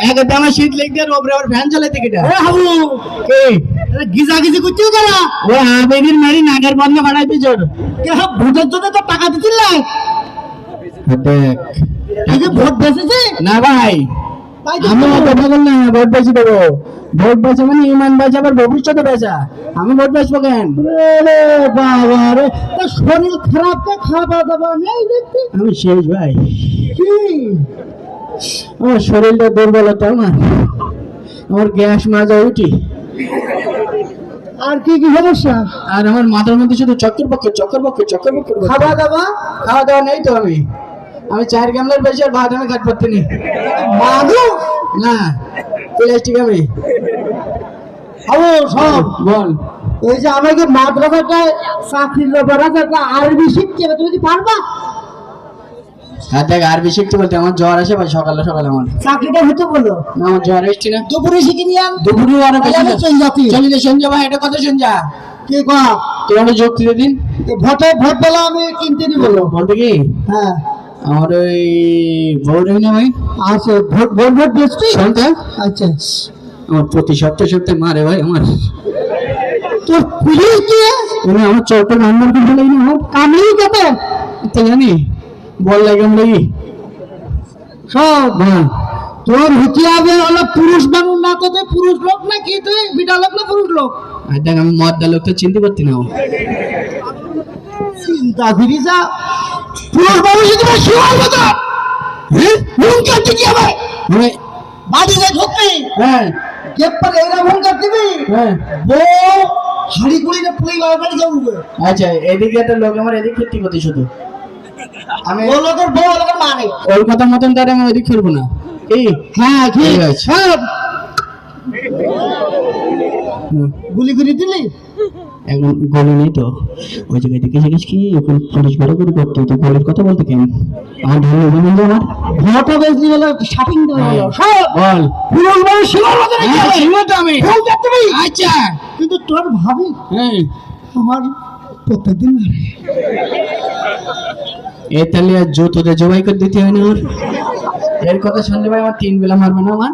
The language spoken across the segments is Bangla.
একে আমার শীত লেগে দিয়ে ওপরে আবার ফ্যান চালাইতে কেটে হাবু কে গিজা গিজি করছিস কেন? ও আবেগের মারি নাগের বন্ধ বাড়াইতে জোর ভোটের জন্য তো টাকা দিচ্ছিল দেখ এই যে ভোট বেঁচেছে না ভাই আমি কথা বললাম না ভোট বেশি দেবো ভোট বেচা মানে ইমান বেচা আবার ভবিষ্যতে বেচা আমি ভোট বেচবো কেন বাবা রে শরীর খারাপ তো খাওয়া দাওয়া নেই দেখতে আমি শেষ ভাই কি আমার শরীরটা দুর্বলতা আমার গ্যাস মাজা উঠি আর কি কি সমস্যা? আর আমার মাথার মধ্যে শুধু চক্কর পক্ষে খাওয়া দাওয়া খাওয়া দাওয়া নেই তো আমি 4 গামলার বেশি আর ভাত আমি খাট পারতে নি মাদু না প্লাস্টিক আমি হাবু সব বল এই যে আমাকে মাদ্রাসাটায় চাকরির ব্যাপার আছে একটা আরবি শিখতে হবে, তুমি কি পারবা? আর দেখ আরবি শিখতে বলতে আমার জ্বর আসে ভাই সকালে আমার চাকরিটা হতে বলো না, আমার জ্বর এসছি না দুপুরে শিখে নিয়ে দুপুরে আরো বেশি চলে যাচ্ছি চলে যে শুনজা ভাই এটা কথা শুনজা কি কয়া তুই আমাকে যোগ দিলে দিন ভোট বেলা আমি কিনতে নি বলো বলতে কি হ্যাঁ আমার ওই ভোট হয় না ভাই আচ্ছা ভোট বেচবি শুনতে আচ্ছা আমার প্রতি সপ্তাহে মারে ভাই আমার তোর পুলিশ কি তুমি আমার চোখটা নাম্বার কিন্তু লাগি না কামলি কত তো জানি বল লাগে আমরা কি সব হ্যাঁ তোর হতে হবে হলো পুরুষ মানুষ না তো তুই পুরুষ লোক না কি তুই বিটা লোক না পুরুষ লোক আর দেখ আমি মদ্দা লোক তো চিনতে পারতি না চিন্তা ফিরি যা পুরুষ মানুষ তোমার শিওর কথা হ্যাঁ ফোন করতে কি হবে মানে বাড়ি যাই ঢুকবি হ্যাঁ গেট পরে এরা ফোন করতে দিবি হ্যাঁ বউ হাড়ি কুড়িটা পুরি বাড়ি যাবো আচ্ছা এদিকে একটা লোক আমার এদিক ফিরতি করতে শুধু আমি ও লোকের বউ ও লোকের মানে ওর কথা মতন তার আমি ওইদিক ফিরবো না এই হ্যাঁ ঠিক আছে। হ্যাঁ গুলি গুলি দিলি এখন গলি নেই তো ওই জায়গায় দেখে জিজ্ঞেস কি এখন পুলিশ ঘোরাঘুরি করতে তো গলির কথা বলতে কেন আমার ঢাল নেবেন যে আমার ভোটও বেশি হলো শপিং দেওয়া হলো সব বল পুরুষ মানুষ শিওর কথা শুনো তো আমি ফোন করতে দিবি আচ্ছা কিন্তু তোর ভাবি হ্যাঁ আমার প্রত্যেকদিন মারে এ তাহলে আর জুতোতে জবাই করে দিতে হয় না ওর এর কথা শুনলে ভাই আমার 3 বেলা মারবে না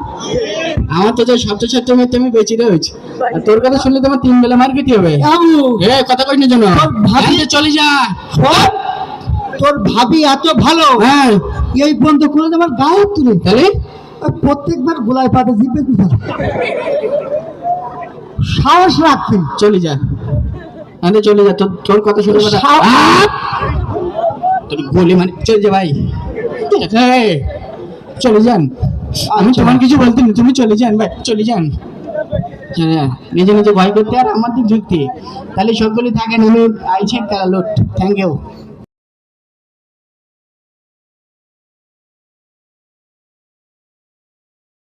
আমার তো যে সপ্তাহে মেতে আমি বেঁচে রয়েছি আর তোর কথা শুনলে তো আমার 3 বেলা মার খেতে হবে এ কথা কইনি জন্য ভাবি চলে যা তোর ভাবি এত ভালো হ্যাঁ এই বন্ধ করে আমার গায়ে তুলে তাহলে প্রত্যেকবার গোলায় পাতে জিপে দিতে সাহস রাখতেন চলে যা আরে চলে যা তোর কথা শুনে তোর গলি মানে চলে যা ভাই হ্যাঁ চলে যান আমি তোমার কিছু বলতে না তুমি চলে যান ভাই চলে যান হ্যাঁ নিজে নিজে ভয় করতে আর আমার দিক ঝুঁকতে তাহলে সবগুলি থাকেন আমি আইছি তারা লোট থ্যাংক ইউ